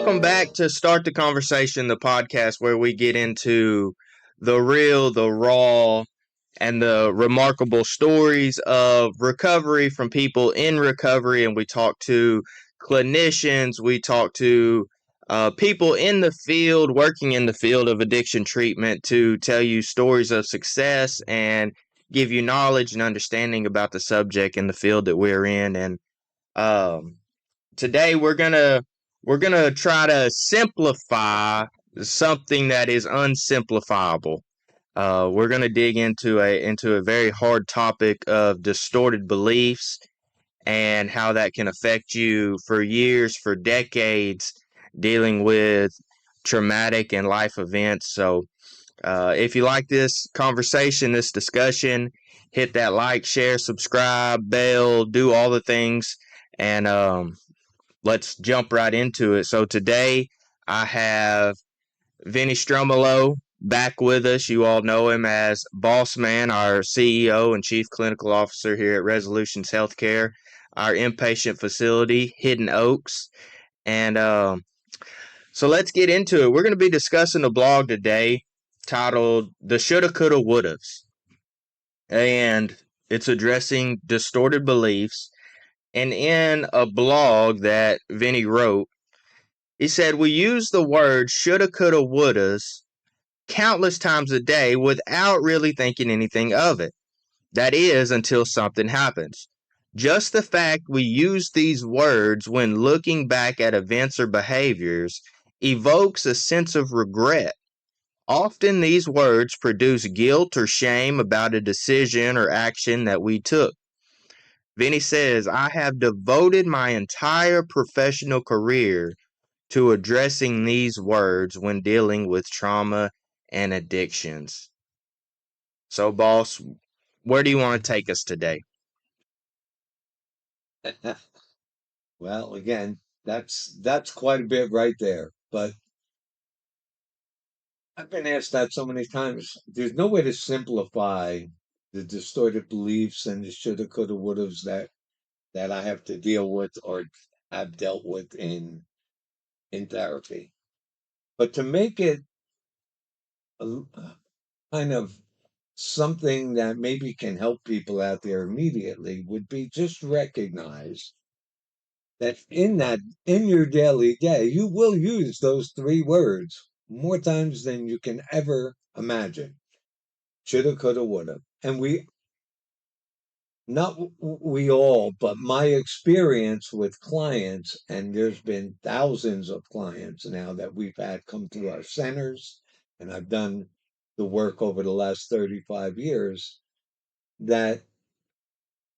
Welcome back to Start the Conversation, the podcast where we get into the real, the raw, and the remarkable stories of recovery from people in recovery. And we talk to clinicians, we talk to people in the field, working in the field of addiction treatment to tell you stories of success and give you knowledge and understanding about the subject and the field that we're in. And today we're gonna try to simplify something that is unsimplifiable. We're gonna dig into a very hard topic of distorted beliefs and how that can affect you for years, for decades, dealing with traumatic and life events. So, if you like this conversation, this discussion, hit that like, share, subscribe, bell, do all the things, and let's jump right into it. So today I have Vinnie back with us. You all know him as Boss Man, our CEO and Chief Clinical Officer here at Resolutions Healthcare, our inpatient facility, Hidden Oaks. And so let's get into it. We're going to be discussing a blog today titled The Shoulda, Coulda, Wouldas. And it's addressing distorted beliefs. And in a blog that Vinny wrote, he said, we use the word shoulda, coulda, wouldas countless times a day without really thinking anything of it. That is, until something happens. Just the fact we use these words when looking back at events or behaviors evokes a sense of regret. Often these words produce guilt or shame about a decision or action that we took. Vinny says, I have devoted my entire professional career to addressing these words when dealing with trauma and addictions. So, boss, where do you want to take us today? Well, again, that's quite a bit right there. But I've been asked that so many times. There's no way to simplify the distorted beliefs and the shoulda, coulda, wouldas that I have to deal with or have dealt with in therapy. But to make it kind of something that maybe can help people out there immediately would be just recognize that in your daily day, you will use those three words more times than you can ever imagine. Shoulda, coulda, woulda. And not we all, but my experience with clients, and there's been thousands of clients now that we've had come through our centers, and I've done the work over the last 35 years that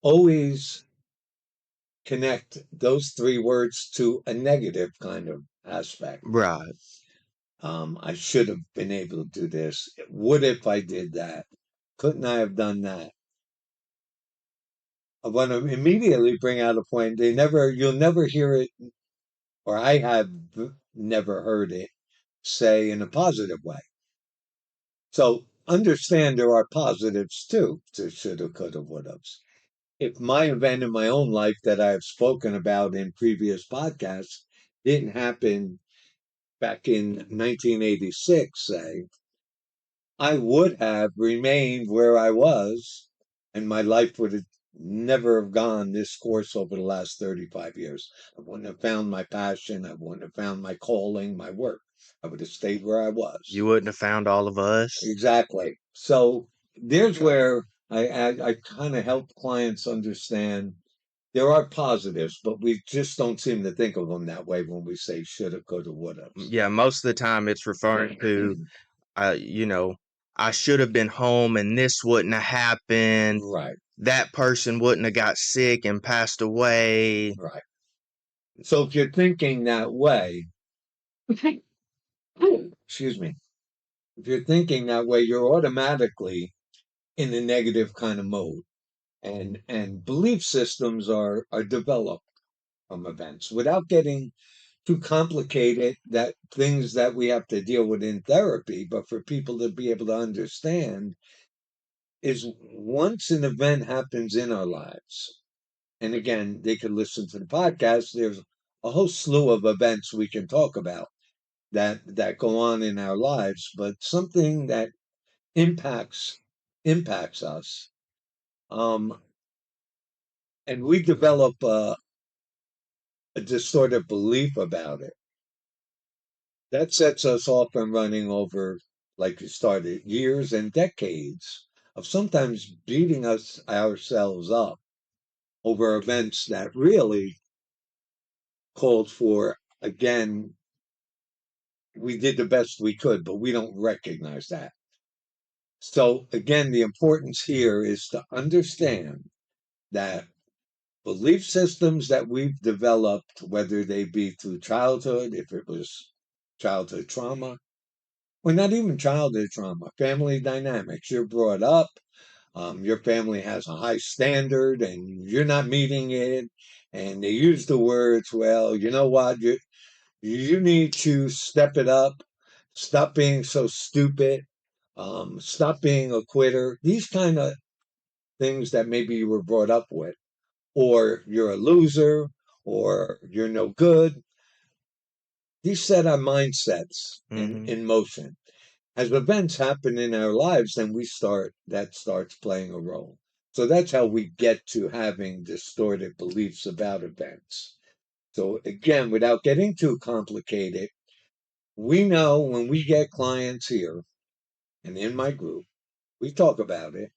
always connect those three words to a negative kind of aspect. Right. I should have been able to do this. What if I did that? Couldn't I have done that? I want to immediately bring out a point. You'll never hear it, or I have never heard it say in a positive way. So understand there are positives too to shoulda, coulda, wouldas. If my event in my own life that I have spoken about in previous podcasts didn't happen back in 1986, say, I would have remained where I was, and my life would have never have gone this course over the last 35 years. I wouldn't have found my passion. I wouldn't have found my calling, my work. I would have stayed where I was. You wouldn't have found all of us. Exactly. So there's where I kind of help clients understand there are positives, but we just don't seem to think of them that way when we say shoulda, coulda, woulda. Yeah, most of the time it's referring to, you know, I should have been home and this wouldn't have happened. Right, That person wouldn't have got sick and passed away. right. So if you're thinking that way, excuse me, if you're thinking that way, you're automatically in a negative kind of mode. And belief systems are developed from events without getting too complicated, that things that we have to deal with in therapy, but for people to be able to understand is once an event happens in our lives, and again, they could listen to the podcast. There's a whole slew of events we can talk about that go on in our lives, but something that impacts us, um, and we develop a distorted belief about it. That sets us off and running over, like you started, years and decades of sometimes beating us ourselves up over events that really called for, again, we did the best we could, but we don't recognize that. So, again, the importance here is to understand that belief systems that we've developed, whether they be through childhood, if it was childhood trauma, or not even childhood trauma, family dynamics, you're brought up, your family has a high standard and you're not meeting it. And they use the words, well, you know what? You need to step it up, stop being so stupid, stop being a quitter. These kind of things that maybe you were brought up with, or you're a loser, or you're no good. These set our mindsets Mm-hmm. in motion. As events happen in our lives, then that starts playing a role. So that's how we get to having distorted beliefs about events. So again, without getting too complicated, we know when we get clients here and in my group, we talk about it.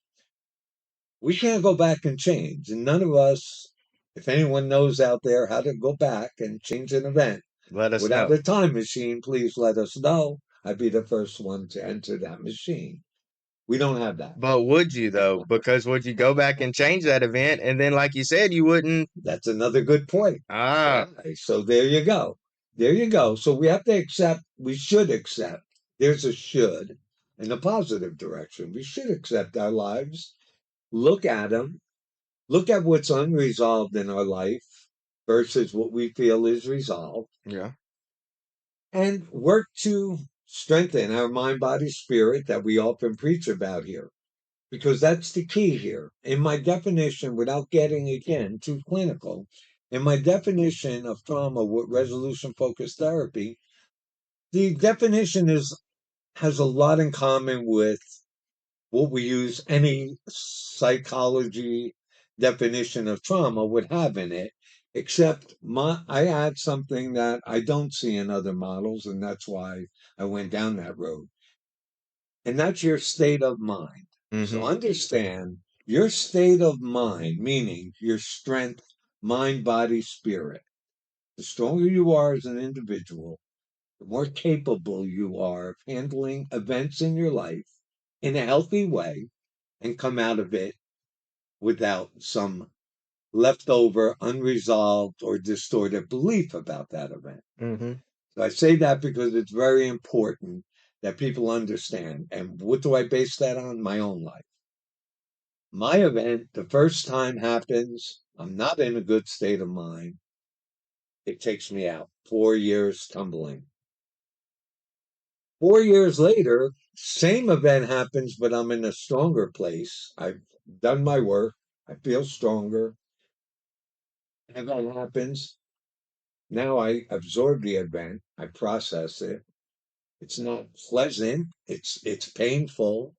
We can't go back and change. And none of us, if anyone knows out there how to go back and change an event Let us without know. a time machine, please let us know. I'd be the first one to enter that machine. We don't have that. But would you though? Because would you go back and change that event, and then, like you said, you wouldn't? That's another good point. Ah, Right. So there you go. There you go. So we have to accept, we should accept. There's a should in a positive direction. We should accept our lives, look at them, look at what's unresolved in our life versus what we feel is resolved, yeah. and work to strengthen our mind, body, spirit that we often preach about here. Because that's the key here. In my definition, without getting again too clinical, in my definition of trauma with resolution focused therapy, the definition is has a lot in common with what we use any psychology definition of trauma would have in it, except I add something that I don't see in other models, and that's why I went down that road. And that's your state of mind. So Mm-hmm. understand your state of mind, meaning your strength, mind, body, spirit. The stronger you are as an individual, the more capable you are of handling events in your life in a healthy way and come out of it without some leftover, unresolved, or distorted belief about that event. Mm-hmm. So I say that because it's very important that people understand. And what do I base that on? My own life. My event, the first time happens, I'm not in a good state of mind. It takes me out. 4 years tumbling. 4 years later, same event happens, but I'm in a stronger place. I've done my work. I feel stronger. Event happens. Now I absorb the event. I process it. It's not pleasant. It's painful,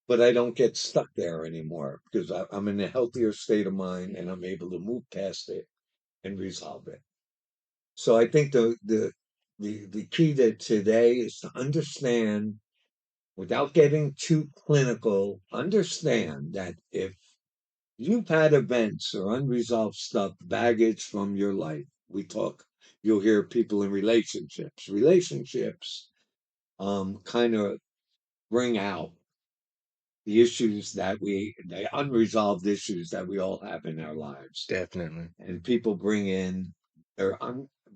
but I don't get stuck there anymore because I'm in a healthier state of mind and I'm able to move past it and resolve it. So I think the key to today is to understand without getting too clinical, understand that if you've had events or unresolved stuff, baggage from your life, you'll hear people in relationships. Relationships kind of bring out the unresolved issues that we all have in our lives. Definitely. And people bring in their,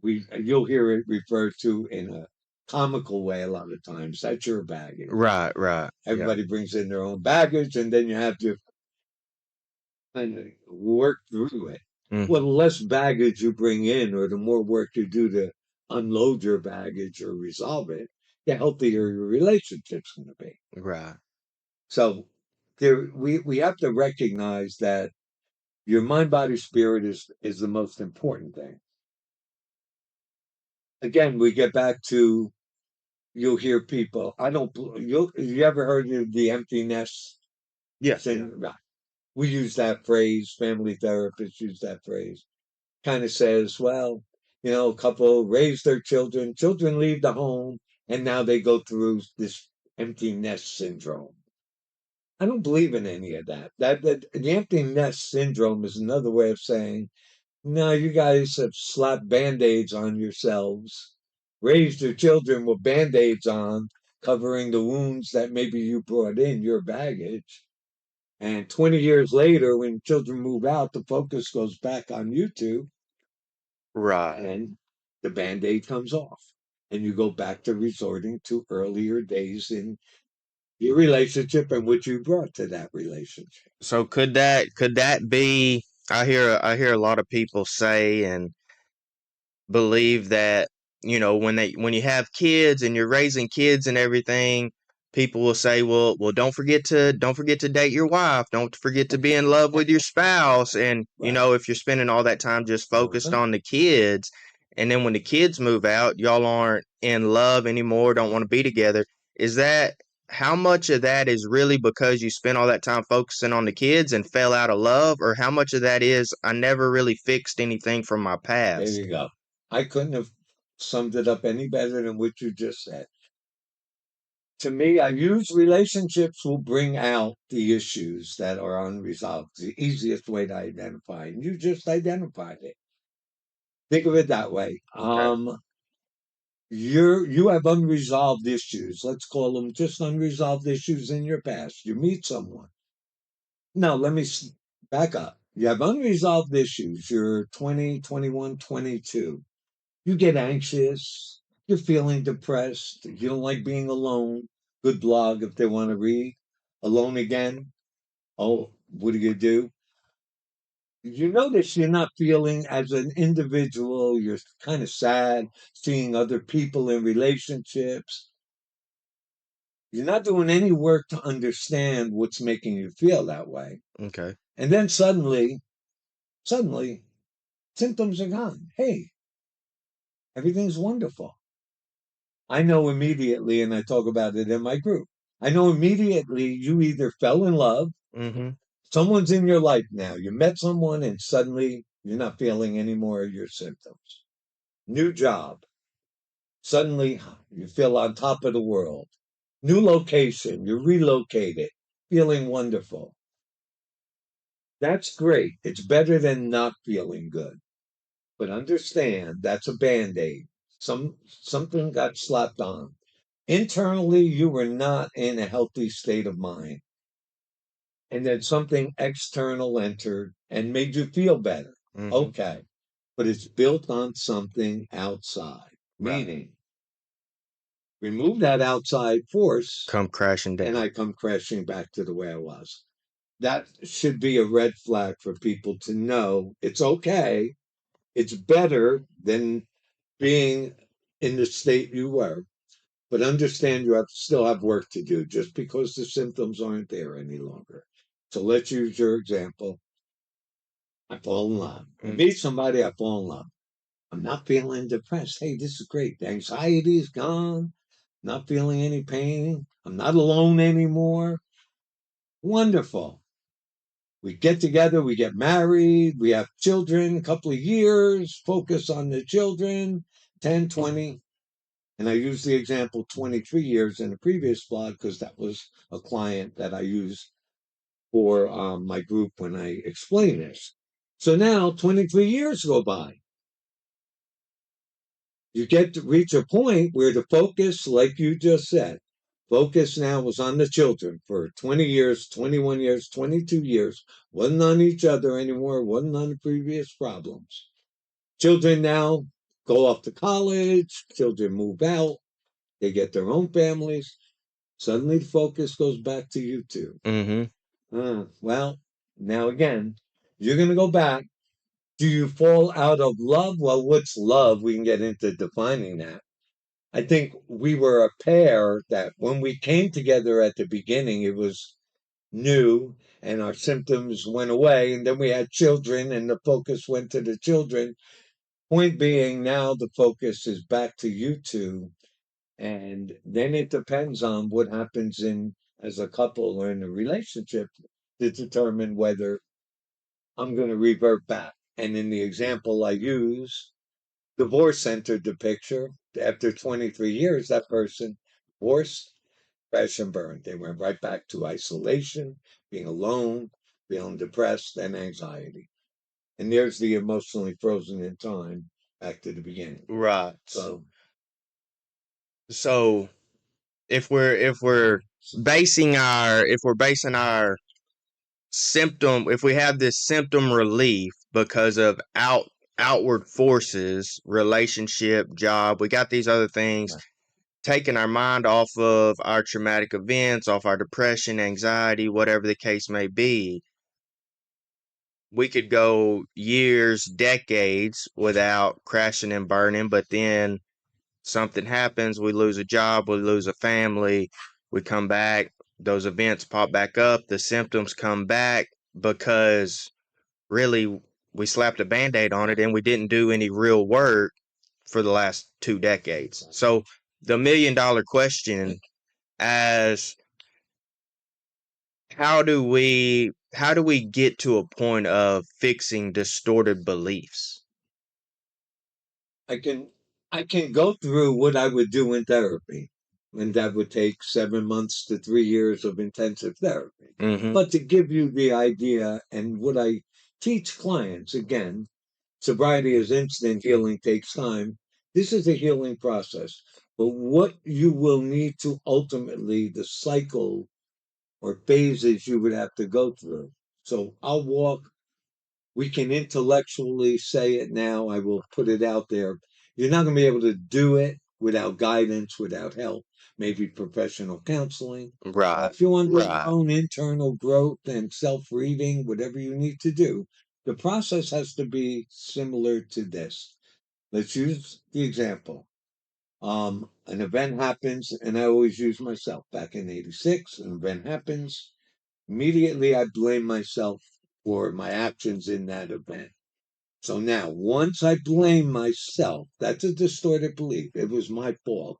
you'll hear it referred to in a comical way a lot of times. That's your baggage. Right. Right. Yeah. Everybody brings in their own baggage, and then you have to kind of work through it. Well, Mm-hmm. the less baggage you bring in, or the more work you do to unload your baggage or resolve it, the healthier your relationship's going to be. Right. So we have to recognize that your mind, body, spirit is the most important thing. again, we get back to you'll hear people. I don't. You ever heard of the empty nest Yeah, yeah. syndrome? Right. We use that phrase. Family therapists use that phrase. Kind of says, well, a couple raise their children. Children leave the home, and now they go through this empty nest syndrome. I don't believe in any of that. That the empty nest syndrome is another way of saying, no, you guys have slapped band-aids on yourselves, raised your children with band-aids on, covering the wounds that maybe you brought in, your baggage. And 20 years later, when children move out, the focus goes back on you two, Right. and the band-aid comes off. And you go back to resorting to earlier days in your relationship and what you brought to that relationship. So could that be? I hear a lot of people say and believe that when you have kids and you're raising kids and everything, people will say, well, don't forget to date your wife, don't forget to be in love with your spouse, and Right. if you're spending all that time just focused Uh-huh. on the kids, and then when the kids move out, y'all aren't in love anymore, don't want to be together. Is that how much of that is really because you spent all that time focusing on the kids and fell out of love, or how much of that is I never really fixed anything from my There past? you go. I couldn't have summed it up any better than what you just said. To me, I use relationships will bring out the issues that are unresolved. The easiest way to identify, and you just identified it. Think of it that way. Okay. You have unresolved issues. Let's call them just unresolved issues in your past. You meet someone. Now, back up. You have unresolved issues. You're 20, 21, 22. You get anxious. You're feeling depressed. You don't like being alone. Good blog if they want to read. Alone again. Oh, what do? You notice you're not feeling as an individual. You're kind of sad seeing other people in relationships. You're not doing any work to understand what's making you feel that way. Okay. And then suddenly, symptoms are gone. Hey, everything's wonderful. I know immediately, and I talk about it in my group. I know immediately you either fell in love, Mm-hmm. someone's in your life now. You met someone, and suddenly you're not feeling any more of your symptoms. New job, suddenly you feel on top of the world. New location, you relocated, feeling wonderful. That's great. It's better than not feeling good. But understand that's a band aid. Something got slapped on. Internally, you were not in a healthy state of mind. And then something external entered and made you feel better. Mm-hmm. Okay. But it's built on something outside, Right. meaning remove that outside force Come crashing and down. I come crashing back to the way I was. That should be a red flag for people to know it's okay. It's better than being in the state you were. But understand you still have work to do just because the symptoms aren't there any longer. So let's use your example. I fall in love. I Mm. meet somebody, I fall in love. I'm not feeling depressed. Hey, this is great. The anxiety is gone. Not feeling any pain. I'm not alone anymore. Wonderful. We get together, we get married, we have children, a couple of years, focus on the children, 10, 20. And I used the example 23 years in the previous blog because that was a client that I used for my group when I explain this. So now 23 years go by. You get to reach a point where the focus, like you just said, focus now was on the children for 20 years, 21 years, 22 years, wasn't on each other anymore, wasn't on the previous problems. Children now go off to college, children move out, they get their own families. Suddenly the focus goes back to you two. Mm-hmm. Well, now again, you're going to go back. Do you fall out of love? Well, what's love? We can get into defining that. I think we were a pair that when we came together at the beginning, it was new and our symptoms went away. And then we had children and the focus went to the children. Point being, now the focus is back to you two, and then it depends on what happens in as a couple or in a relationship to determine whether I'm going to revert back. And in the example I use, divorce entered the picture. After 23 years, that person divorced, crash and burn. They went right back to isolation, being alone, feeling depressed, and anxiety. And there's the emotionally frozen in time back to the beginning. Right. So, So if we're basing our symptom, if we have this symptom relief because of outward forces, relationship, job, we got these other things taking our mind off of our traumatic events, off our depression, anxiety, whatever the case may be. We could go years, decades without crashing and burning, but then something happens, we lose a job, we lose a family, we come back, those events pop back up, the symptoms come back because really we slapped a band-aid on it and we didn't do any real work for the last 2 decades. So the $1 million question, as how do we get to a point of fixing distorted beliefs? I can I can go through what I would do in therapy, and that would take 7 months to 3 years of intensive therapy. Mm-hmm. But to give you the idea and what I teach clients, again, sobriety is instant, healing takes time. This is a healing process. But what you will need to ultimately, the cycle or phases you would have to go through. So I'll walk, we can intellectually say it now. I will put it out there. You're not going to be able to do it without guidance, without help, maybe professional counseling. Right. If you want your own internal growth and self reading, whatever you need to do, the process has to be similar to this. Let's use the example. An event happens, and I always use myself. Back in '86, an event happens. Immediately, I blame myself for my actions in that event. So now, once I blame myself, that's a distorted belief. It was my fault.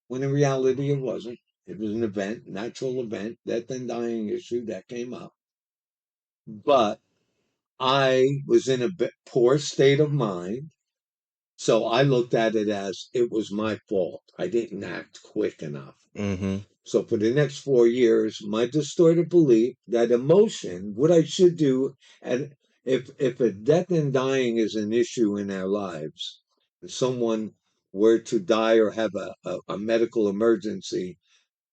When in reality, it wasn't. It was an event, natural event, death and dying issue that came up. But I was in a poor state of mind. So I looked at it as it was my fault. I didn't act quick enough. Mm-hmm. So for the next 4 years, my distorted belief that emotion, what I should do, and if a death and dying is an issue in our lives, if someone were to die or have a medical emergency,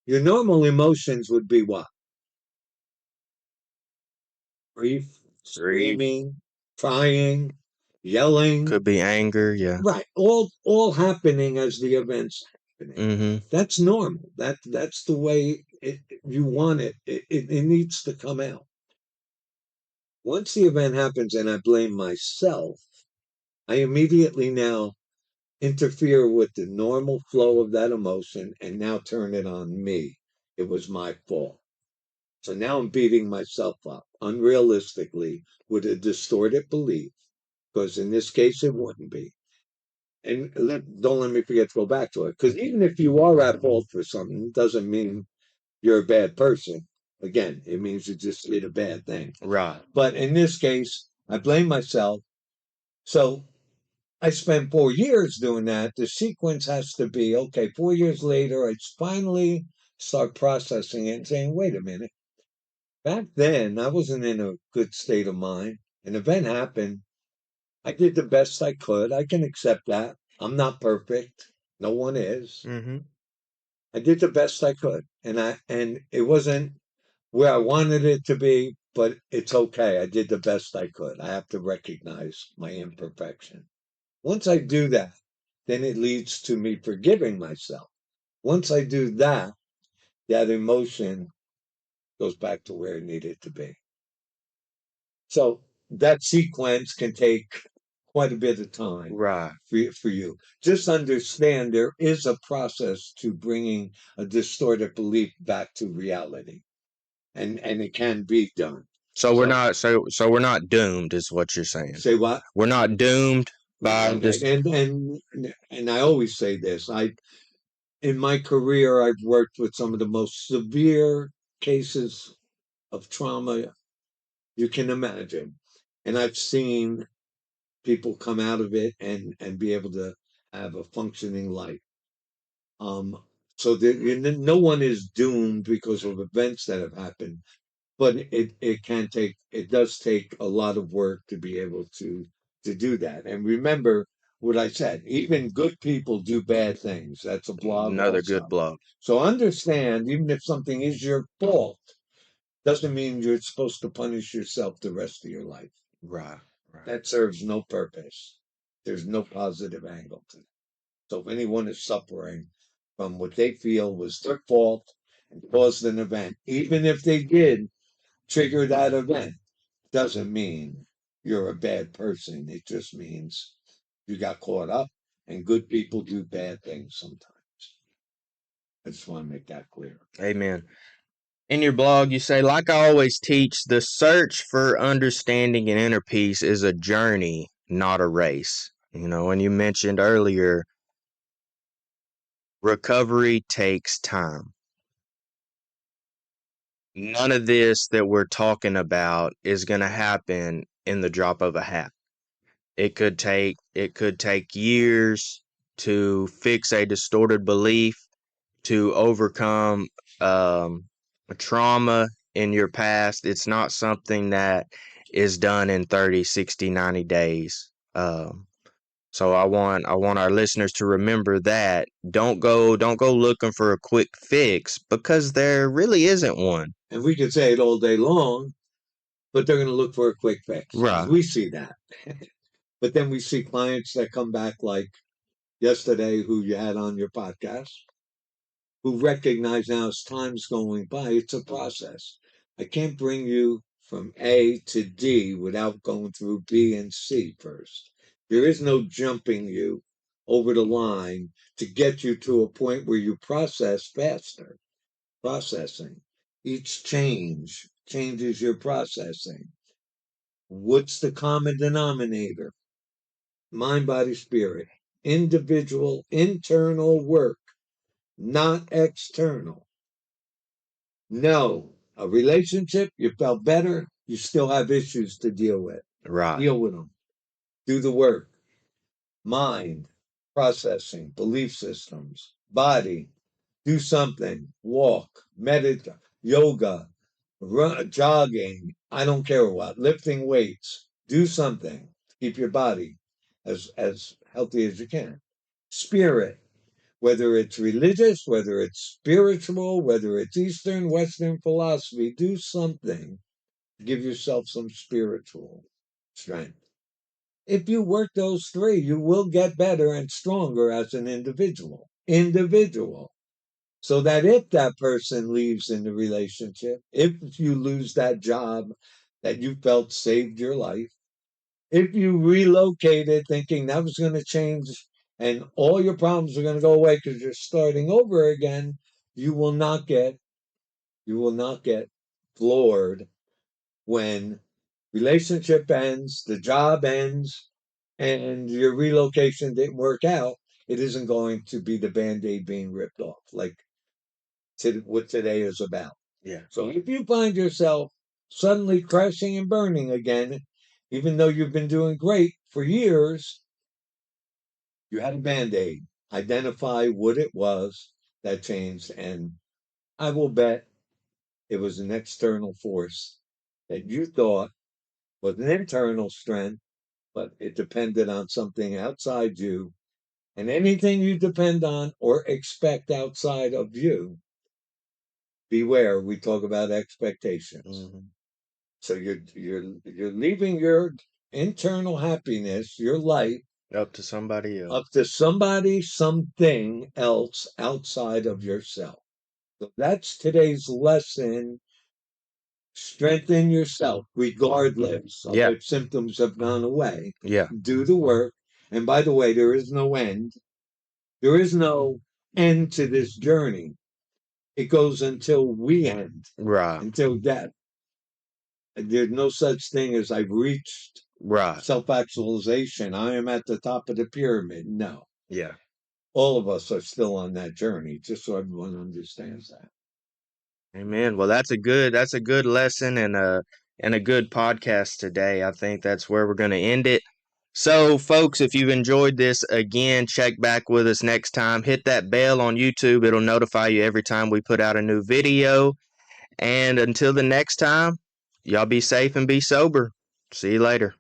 your normal emotions would be what? Grief, Grief. screaming, crying, yelling. Could be anger, yeah. Right. All happening as the event's happening. Mm-hmm. That's normal. That's the way you want it. It needs to come out. Once the event happens and I blame myself, I immediately now interfere with the normal flow of that emotion and now turn it on me. It was my fault. So now I'm beating myself up unrealistically with a distorted belief, because in this case it wouldn't be. And don't let me forget to go back to it, because even if you are at fault for something, it doesn't mean you're a bad person. Again, it means you just did a bad thing. Right. But in this case, I blame myself. So I spent 4 years doing that. The sequence has to be okay. 4 years later, I finally start processing it and saying, wait a minute. Back then, I wasn't in a good state of mind. An event happened. I did the best I could. I can accept that. I'm not perfect. No one is. Mm-hmm. I did the best I could, and it wasn't where I wanted it to be, but it's okay. I did the best I could. I have to recognize my imperfection. Once I do that, then it leads to me forgiving myself. Once I do that, that emotion goes back to where it needed to be. So that sequence can take quite a bit of time Right. for you. Just understand there is a process to bringing a distorted belief back to reality, and it can be done. So we're not doomed is what you're saying. Say what? We're not doomed. I'm Okay, just and I always say this. I In my career, I've worked with some of the most severe cases of trauma you can imagine, and I've seen people come out of it and be able to have a functioning life. Um, so no one is doomed because of events that have happened, but it does take a lot of work to be able to do that. And remember what I said, even good people do bad things. That's a blog another good also. blow. So understand, even if something is your fault, doesn't mean you're supposed to punish yourself the rest of your life. Right, right. That serves no purpose. There's no positive angle to it. So if anyone is suffering from what they feel was their fault and caused an event, even if they did trigger that event, doesn't mean you're a bad person. It just means you got caught up, and good people do bad things sometimes. I just want to make that clear. Amen. In your blog, you say, like I always teach, the search for understanding and inner peace is a journey, not a race. You know, and you mentioned earlier, recovery takes time. None of this that we're talking about is going to happen in the drop of a hat. It could take years to fix a distorted belief, to overcome a trauma in your past. It's not something that is done in 30, 60, 90 days. So I want our listeners to remember that. Don't go looking for a quick fix, because there really isn't one. And we can say it all day long, but they're going to look for a quick fix because Right. we see that. But then we see clients that come back like yesterday, who you had on your podcast, who recognize now as time's going by, it's a process. I can't bring you from A to D without going through B and C first. There is no jumping you over the line to get you to a point where you process faster. Processing. Each change changes your processing. What's the common denominator? Mind, body, spirit. Individual, internal work, not external. No, a relationship, you felt better, you still have issues to deal with. Right. Deal with them. Do the work. Mind, processing, belief systems, body, do something, walk, meditate, yoga, run, jogging, I don't care what, lifting weights, do something to keep your body as healthy as you can. Spirit, whether it's religious, whether it's spiritual, whether it's Eastern, Western philosophy, do something to give yourself some spiritual strength. If you work those three, you will get better and stronger as an individual. Individual. So that if that person leaves in the relationship, if you lose that job that you felt saved your life, if you relocated thinking that was going to change and all your problems are going to go away because you're starting over again, you will not get floored when relationship ends, the job ends, and your relocation didn't work out. It isn't going to be the band-aid being ripped off like what today is about. Yeah. So if you find yourself suddenly crashing and burning again, even though you've been doing great for years, you had a band aid. Identify what it was that changed. And I will bet it was an external force that you thought was an internal strength, but it depended on something outside you. And anything you depend on or expect outside of you, beware. We talk about expectations. Hmm. So you're leaving your internal happiness, your life, Up to somebody else. up to somebody, something else outside of yourself. So that's today's lesson. Strengthen yourself regardless of Yeah. if symptoms have gone away. Yeah. Do the work. And by the way, there is no end. There is no end to this journey. It goes until we end, Right. until death. There's no such thing as I've reached Right. self actualization. I am at the top of the pyramid. No, Yeah. all of us are still on that journey, just so everyone understands that. Amen. Well, that's a good lesson and a good podcast today. I think that's where we're going to end it. So, folks, if you've enjoyed this, again, check back with us next time. Hit that bell on YouTube. It'll notify you every time we put out a new video. And until the next time, y'all be safe and be sober. See you later.